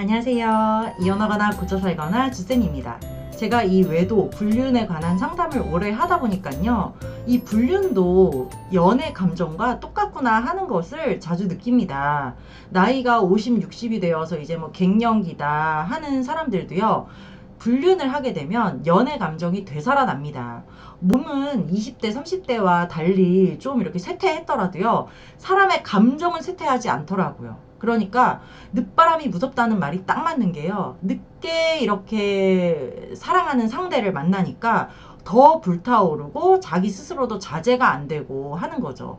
안녕하세요. 이혼하거나 고쳐 살거나 주쌤입니다. 제가 이 외도, 불륜에 관한 상담을 오래 하다 보니까요. 이 불륜도 연애 감정과 똑같구나 하는 것을 자주 느낍니다. 나이가 50, 60이 되어서 이제 뭐 갱년기다 하는 사람들도요. 불륜을 하게 되면 연애 감정이 되살아납니다. 몸은 20대, 30대와 달리 좀 이렇게 쇠퇴했더라도요. 사람의 감정은 쇠퇴하지 않더라고요. 그러니까 늦바람이 무섭다는 말이 딱 맞는 게요. 늦게 이렇게 사랑하는 상대를 만나니까 더 불타오르고 자기 스스로도 자제가 안 되고 하는 거죠.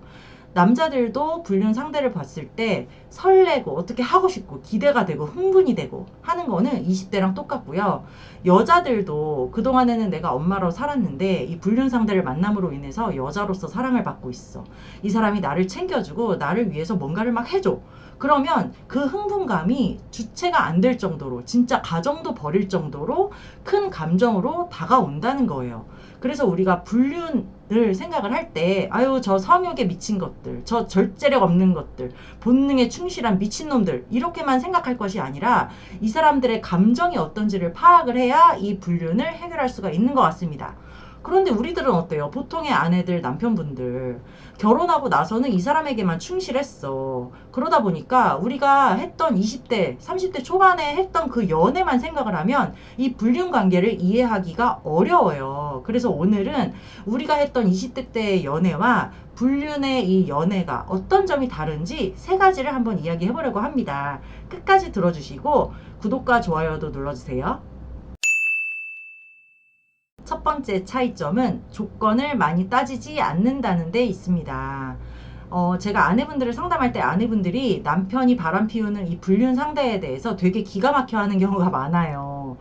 남자들도 불륜 상대를 봤을 때 설레고 어떻게 하고 싶고 기대가 되고 흥분이 되고 하는 거는 20대랑 똑같고요. 여자들도 그동안에는 내가 엄마로 살았는데 이 불륜 상대를 만남으로 인해서 여자로서 사랑을 받고 있어. 이 사람이 나를 챙겨주고 나를 위해서 뭔가를 막 해줘. 그러면 그 흥분감이 주체가 안 될 정도로 진짜 가정도 버릴 정도로 큰 감정으로 다가온다는 거예요. 그래서 우리가 불륜을 생각을 할 때 아유 저 성욕에 미친 것들, 저 절제력 없는 것들, 본능에 충실한 미친놈들 이렇게만 생각할 것이 아니라 이 사람들의 감정이 어떤지를 파악을 해야 이 불륜을 해결할 수가 있는 것 같습니다. 그런데 우리들은 어때요? 보통의 아내들, 남편분들 결혼하고 나서는 이 사람에게만 충실했어. 그러다 보니까 우리가 했던 20대, 30대 초반에 했던 그 연애만 생각을 하면 이 불륜 관계를 이해하기가 어려워요. 그래서 오늘은 우리가 했던 20대 때의 연애와 불륜의 이 연애가 어떤 점이 다른지 세 가지를 한번 이야기해 보려고 합니다. 끝까지 들어주시고 구독과 좋아요도 눌러주세요. 첫 번째 차이점은 조건을 많이 따지지 않는다는 데 있습니다. 제가 아내분들을 상담할 때 아내분들이 남편이 바람 피우는 이 불륜 상대에 대해서 되게 기가 막혀 하는 경우가 많아요.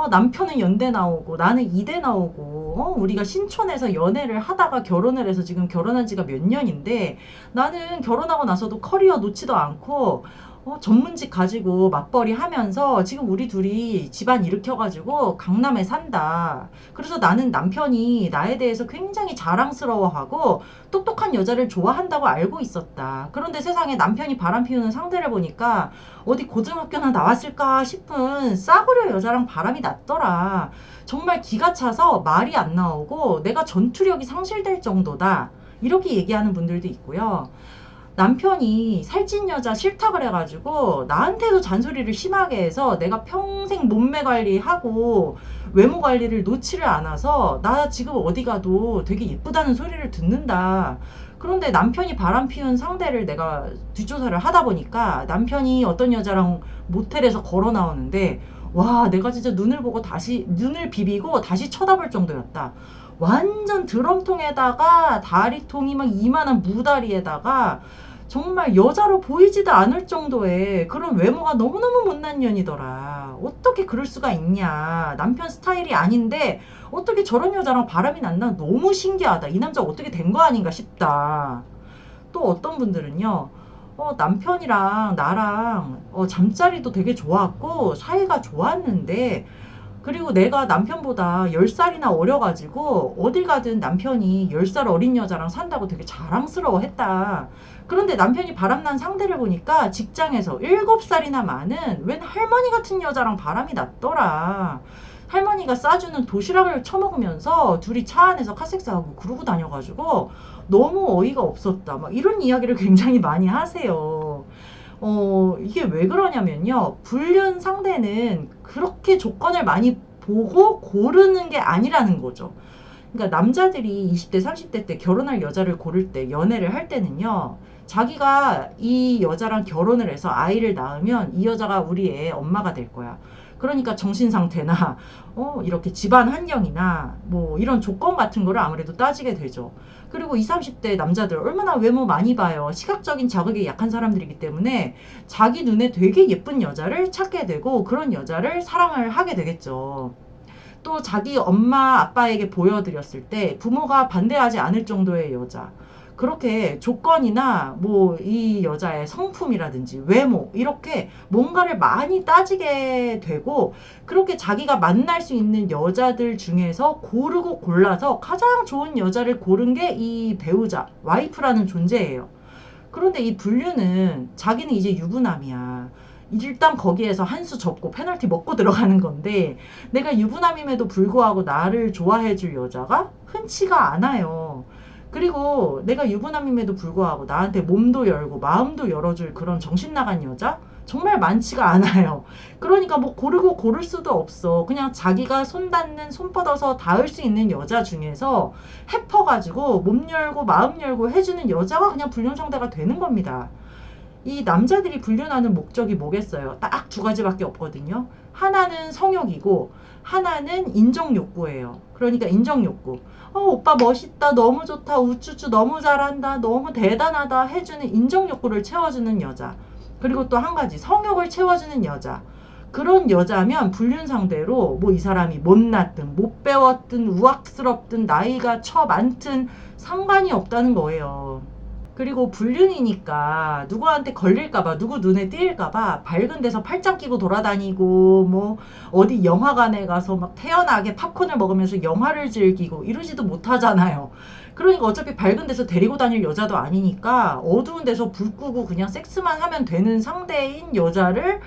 남편은 연대 나오고 나는 이대 나오고 우리가 신촌에서 연애를 하다가 결혼을 해서 지금 결혼한 지가 몇 년인데 나는 결혼하고 나서도 커리어 놓지도 않고 전문직 가지고 맞벌이 하면서 지금 우리 둘이 집안 일으켜가지고 강남에 산다. 그래서 나는 남편이 나에 대해서 굉장히 자랑스러워하고 똑똑한 여자를 좋아한다고 알고 있었다. 그런데 세상에 남편이 바람 피우는 상대를 보니까 어디 고등학교나 나왔을까 싶은 싸구려 여자랑 바람이 났더라. 정말 기가 차서 말이 안 나오고 내가 전투력이 상실될 정도다. 이렇게 얘기하는 분들도 있고요. 남편이 살찐 여자 싫다 그래가지고 나한테도 잔소리를 심하게 해서 내가 평생 몸매 관리하고 외모 관리를 놓지를 않아서 나 지금 어디 가도 되게 예쁘다는 소리를 듣는다. 그런데 남편이 바람 피운 상대를 내가 뒷조사를 하다 보니까 남편이 어떤 여자랑 모텔에서 걸어 나오는데 와 내가 진짜 눈을 보고 다시 눈을 비비고 다시 쳐다볼 정도였다. 완전 드럼통에다가 다리통이 막 이만한 무다리에다가 정말 여자로 보이지도 않을 정도의 그런 외모가 너무너무 못난 년이더라. 어떻게 그럴 수가 있냐. 남편 스타일이 아닌데 어떻게 저런 여자랑 바람이 났나 너무 신기하다. 이 남자 어떻게 된 거 아닌가 싶다. 또 어떤 분들은요. 남편이랑 나랑 잠자리도 되게 좋았고 사이가 좋았는데 그리고 내가 남편보다 10살이나 어려가지고 어딜 가든 남편이 10살 어린 여자랑 산다고 되게 자랑스러워 했다. 그런데 남편이 바람난 상대를 보니까 직장에서 7살이나 많은 웬 할머니 같은 여자랑 바람이 났더라. 할머니가 싸주는 도시락을 처먹으면서 둘이 차 안에서 카섹스하고 그러고 다녀가지고 너무 어이가 없었다. 막 이런 이야기를 굉장히 많이 하세요. 이게 왜 그러냐면요. 불륜 상대는 그렇게 조건을 많이 보고 고르는 게 아니라는 거죠. 그러니까 남자들이 20대, 30대 때 결혼할 여자를 고를 때, 연애를 할 때는요. 자기가 이 여자랑 결혼을 해서 아이를 낳으면 이 여자가 우리 애 엄마가 될 거야. 그러니까 정신 상태나 이렇게 집안 환경이나 뭐 이런 조건 같은 거를 아무래도 따지게 되죠. 그리고 20, 30대 남자들 얼마나 외모 많이 봐요. 시각적인 자극에 약한 사람들이기 때문에 자기 눈에 되게 예쁜 여자를 찾게 되고 그런 여자를 사랑을 하게 되겠죠. 또 자기 엄마 아빠에게 보여드렸을 때 부모가 반대하지 않을 정도의 여자 그렇게 조건이나 뭐 이 여자의 성품이라든지 외모 이렇게 뭔가를 많이 따지게 되고 그렇게 자기가 만날 수 있는 여자들 중에서 고르고 골라서 가장 좋은 여자를 고른 게 이 배우자 와이프라는 존재예요. 그런데 이 불륜은 자기는 이제 유부남이야. 일단 거기에서 한 수 접고 페널티 먹고 들어가는 건데, 내가 유부남임에도 불구하고 나를 좋아해 줄 여자가 흔치가 않아요. 그리고 내가 유부남임에도 불구하고 나한테 몸도 열고 마음도 열어줄 그런 정신 나간 여자 정말 많지가 않아요. 그러니까 뭐 고르고 고를 수도 없어. 그냥 자기가 손 닿는, 손 뻗어서 닿을 수 있는 여자 중에서 해퍼가지고 몸 열고 마음 열고 해주는 여자가 그냥 불륜 상대가 되는 겁니다. 이 남자들이 불륜하는 목적이 뭐겠어요? 딱 두 가지밖에 없거든요. 하나는 성욕이고 하나는 인정 욕구예요. 그러니까 인정 욕구. 오빠 멋있다, 너무 좋다, 우쭈쭈 너무 잘한다, 너무 대단하다 해주는 인정 욕구를 채워주는 여자. 그리고 또 한 가지 성욕을 채워주는 여자. 그런 여자면 불륜 상대로 뭐 이 사람이 못났든 못 배웠든 우악스럽든 나이가 처 많든 상관이 없다는 거예요. 그리고 불륜이니까 누구한테 걸릴까봐, 누구 눈에 띄일까봐 밝은 데서 팔짱 끼고 돌아다니고, 뭐 어디 영화관에 가서 막 태연하게 팝콘을 먹으면서 영화를 즐기고 이러지도 못하잖아요. 그러니까 어차피 밝은 데서 데리고 다닐 여자도 아니니까 어두운 데서 불 끄고 그냥 섹스만 하면 되는 상대인 여자를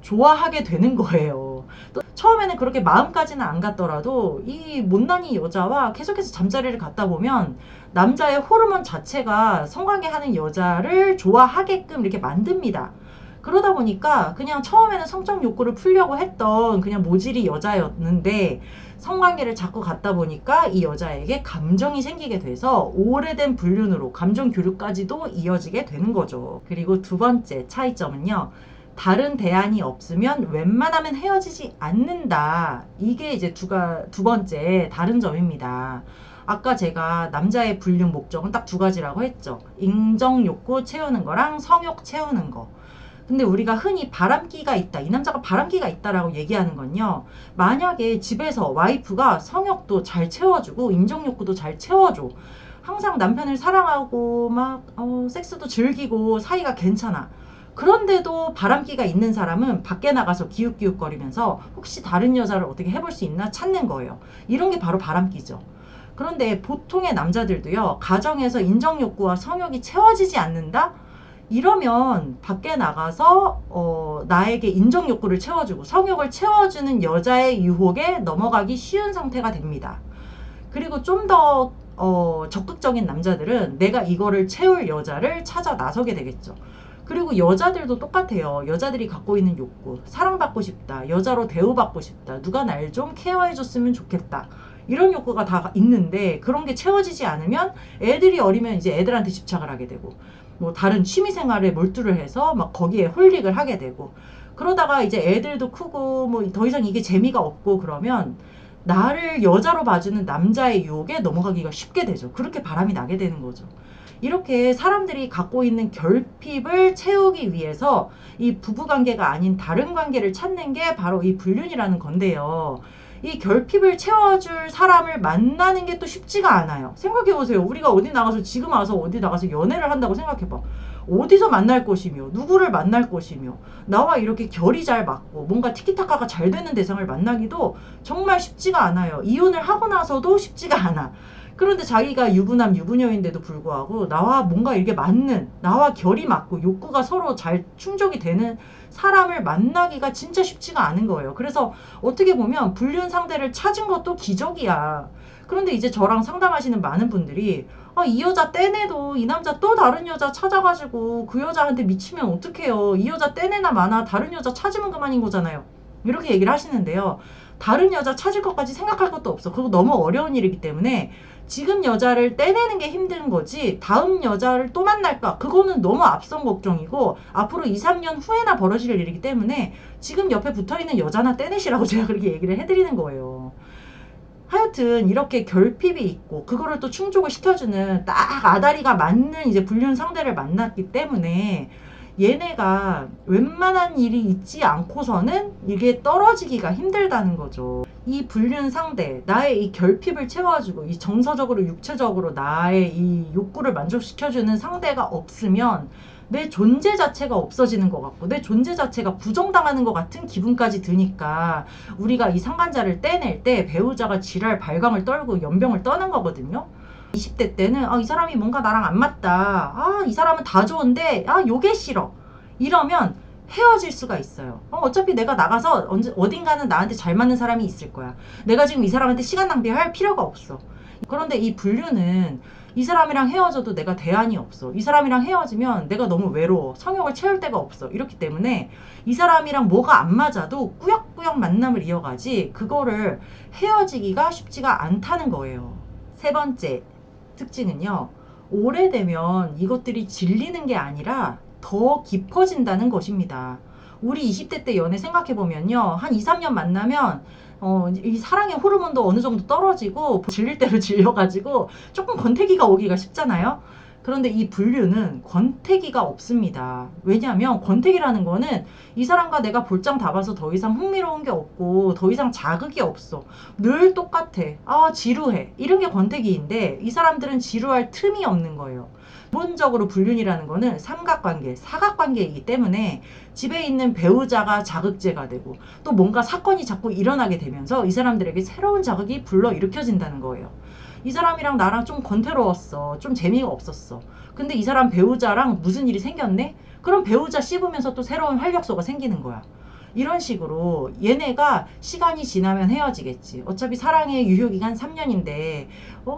좋아하게 되는 거예요. 또 처음에는 그렇게 마음까지는 안 갔더라도 이 못난이 여자와 계속해서 잠자리를 갖다 보면 남자의 호르몬 자체가 성관계하는 여자를 좋아하게끔 이렇게 만듭니다. 그러다 보니까 그냥 처음에는 성적 욕구를 풀려고 했던 그냥 모질이 여자였는데, 성관계를 자꾸 갖다 보니까 이 여자에게 감정이 생기게 돼서 오래된 불륜으로 감정 교류까지도 이어지게 되는 거죠. 그리고 두 번째 차이점은요, 다른 대안이 없으면 웬만하면 헤어지지 않는다. 이게 이제 두 번째 다른 점입니다. 아까 제가 남자의 불륜 목적은 딱 두 가지라고 했죠. 인정 욕구 채우는 거랑 성욕 채우는 거. 근데 우리가 흔히 바람기가 있다, 이 남자가 바람기가 있다라고 얘기하는 건요, 만약에 집에서 와이프가 성욕도 잘 채워주고 인정 욕구도 잘 채워줘, 항상 남편을 사랑하고 막 섹스도 즐기고 사이가 괜찮아. 그런데도 바람기가 있는 사람은 밖에 나가서 기웃기웃거리면서 혹시 다른 여자를 어떻게 해볼 수 있나 찾는 거예요. 이런 게 바로 바람기죠. 그런데 보통의 남자들도요, 가정에서 인정 욕구와 성욕이 채워지지 않는다? 이러면 밖에 나가서 나에게 인정 욕구를 채워주고 성욕을 채워주는 여자의 유혹에 넘어가기 쉬운 상태가 됩니다. 그리고 좀 더 적극적인 남자들은 내가 이거를 채울 여자를 찾아 나서게 되겠죠. 그리고 여자들도 똑같아요. 여자들이 갖고 있는 욕구, 사랑받고 싶다, 여자로 대우받고 싶다, 누가 날 좀 케어해줬으면 좋겠다, 이런 욕구가 다 있는데, 그런 게 채워지지 않으면 애들이 어리면 이제 애들한테 집착을 하게 되고, 뭐 다른 취미 생활에 몰두를 해서 막 거기에 홀릭을 하게 되고, 그러다가 이제 애들도 크고 뭐 더 이상 이게 재미가 없고 그러면 나를 여자로 봐주는 남자의 유혹에 넘어가기가 쉽게 되죠. 그렇게 바람이 나게 되는 거죠. 이렇게 사람들이 갖고 있는 결핍을 채우기 위해서 이 부부관계가 아닌 다른 관계를 찾는 게 바로 이 불륜이라는 건데요. 이 결핍을 채워줄 사람을 만나는 게 또 쉽지가 않아요. 생각해보세요. 우리가 어디 나가서, 지금 와서 어디 나가서 연애를 한다고 생각해봐. 어디서 만날 것이며 누구를 만날 것이며 나와 이렇게 결이 잘 맞고 뭔가 티키타카가 잘 되는 대상을 만나기도 정말 쉽지가 않아요. 이혼을 하고 나서도 쉽지가 않아. 그런데 자기가 유부남 유부녀인데도 불구하고 나와 뭔가 이게 맞는, 나와 결이 맞고 욕구가 서로 잘 충족이 되는 사람을 만나기가 진짜 쉽지가 않은 거예요. 그래서 어떻게 보면 불륜 상대를 찾은 것도 기적이야. 그런데 이제 저랑 상담하시는 많은 분들이 이 여자 떼내도 이 남자 또 다른 여자 찾아가지고 그 여자한테 미치면 어떡해요. 이 여자 떼내나 마나 다른 여자 찾으면 그만인 거잖아요. 이렇게 얘기를 하시는데요. 다른 여자 찾을 것까지 생각할 것도 없어. 그거 너무 어려운 일이기 때문에 지금 여자를 떼내는 게 힘든 거지 다음 여자를 또 만날까? 그거는 너무 앞선 걱정이고 앞으로 2, 3년 후에나 벌어질 일이기 때문에 지금 옆에 붙어있는 여자나 떼내시라고 제가 그렇게 얘기를 해드리는 거예요. 하여튼 이렇게 결핍이 있고 그거를 또 충족을 시켜주는 딱 아다리가 맞는 이제 불륜 상대를 만났기 때문에 얘네가 웬만한 일이 있지 않고서는 이게 떨어지기가 힘들다는 거죠. 이 불륜 상대, 나의 이 결핍을 채워주고 이 정서적으로 육체적으로 나의 이 욕구를 만족시켜주는 상대가 없으면 내 존재 자체가 없어지는 것 같고 내 존재 자체가 부정당하는 것 같은 기분까지 드니까 우리가 이 상간자를 떼낼 때 배우자가 지랄 발광을 떨고 연병을 떠는 거거든요. 20대 때는 이 사람이 뭔가 나랑 안 맞다, 이 사람은 다 좋은데 요게 싫어, 이러면 헤어질 수가 있어요. 어차피 내가 나가서 어딘가는 나한테 잘 맞는 사람이 있을 거야. 내가 지금 이 사람한테 시간 낭비할 필요가 없어. 그런데 이 분류는 이 사람이랑 헤어져도 내가 대안이 없어. 이 사람이랑 헤어지면 내가 너무 외로워. 성욕을 채울 데가 없어. 이렇기 때문에 이 사람이랑 뭐가 안 맞아도 꾸역꾸역 만남을 이어가지 그거를 헤어지기가 쉽지가 않다는 거예요. 세 번째 특징은요. 오래되면 이것들이 질리는 게 아니라 더 깊어진다는 것입니다. 우리 20대 때 연애 생각해보면요. 한 2, 3년 만나면 이 사랑의 호르몬도 어느 정도 떨어지고 질릴 대로 질려가지고 조금 권태기가 오기가 쉽잖아요. 그런데 이 분류는 권태기가 없습니다. 왜냐하면 권태기라는 거는 이 사람과 내가 볼장 다 봐서 더 이상 흥미로운 게 없고 더 이상 자극이 없어. 늘 똑같아. 아, 지루해. 이런 게 권태기인데 이 사람들은 지루할 틈이 없는 거예요. 기본적으로 불륜이라는 거는 삼각관계, 사각관계이기 때문에 집에 있는 배우자가 자극제가 되고 또 뭔가 사건이 자꾸 일어나게 되면서 이 사람들에게 새로운 자극이 불러일으켜진다는 거예요. 이 사람이랑 나랑 좀 권태로웠어. 좀 재미가 없었어. 근데 이 사람 배우자랑 무슨 일이 생겼네? 그럼 배우자 씹으면서 또 새로운 활력소가 생기는 거야. 이런 식으로 얘네가 시간이 지나면 헤어지겠지. 어차피 사랑의 유효기간 3년인데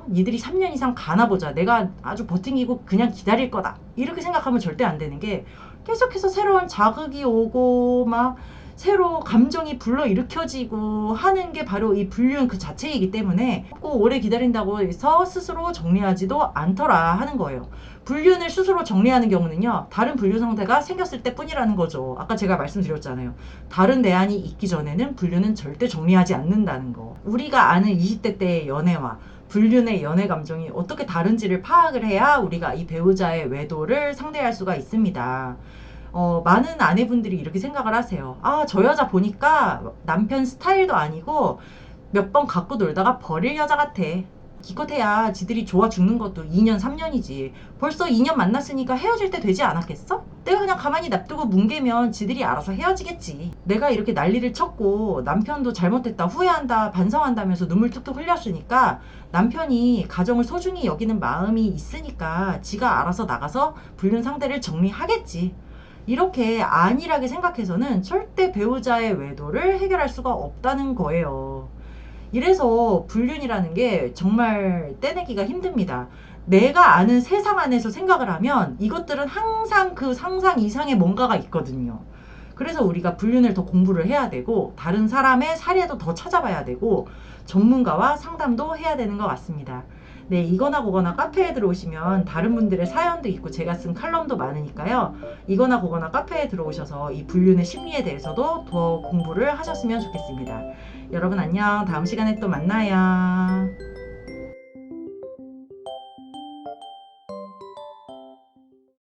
니들이 3년 이상 가나 보자. 내가 아주 버팅기고 그냥 기다릴 거다. 이렇게 생각하면 절대 안 되는 게 계속해서 새로운 자극이 오고 막 새로 감정이 불러일으켜지고 하는 게 바로 이 불륜 그 자체이기 때문에 꼭 오래 기다린다고 해서 스스로 정리하지도 않더라 하는 거예요. 불륜을 스스로 정리하는 경우는요. 다른 불륜 상태가 생겼을 때 뿐이라는 거죠. 아까 제가 말씀드렸잖아요. 다른 내안이 있기 전에는 불륜은 절대 정리하지 않는다는 거. 우리가 아는 20대 때의 연애와 불륜의 연애 감정이 어떻게 다른지를 파악을 해야 우리가 이 배우자의 외도를 상대할 수가 있습니다. 많은 아내분들이 이렇게 생각을 하세요. 아, 저 여자 보니까 남편 스타일도 아니고 몇 번 갖고 놀다가 버릴 여자 같아. 기껏해야 지들이 좋아 죽는 것도 2년, 3년이지. 벌써 2년 만났으니까 헤어질 때 되지 않았겠어? 내가 그냥 가만히 놔두고 뭉개면 지들이 알아서 헤어지겠지. 내가 이렇게 난리를 쳤고 남편도 잘못했다, 후회한다, 반성한다면서 눈물 뚝뚝 흘렸으니까 남편이 가정을 소중히 여기는 마음이 있으니까 지가 알아서 나가서 불륜 상대를 정리하겠지. 이렇게 안일하게 생각해서는 절대 배우자의 외도를 해결할 수가 없다는 거예요. 이래서 불륜이라는 게 정말 떼내기가 힘듭니다. 내가 아는 세상 안에서 생각을 하면 이것들은 항상 그 상상 이상의 뭔가가 있거든요. 그래서 우리가 불륜을 더 공부를 해야 되고 다른 사람의 사례도 더 찾아봐야 되고 전문가와 상담도 해야 되는 것 같습니다. 네, 이거나 그거나 카페에 들어오시면 다른 분들의 사연도 있고 제가 쓴 칼럼도 많으니까요. 이거나 그거나 카페에 들어오셔서 이 불륜의 심리에 대해서도 더 공부를 하셨으면 좋겠습니다. 여러분 안녕. 다음 시간에 또 만나요.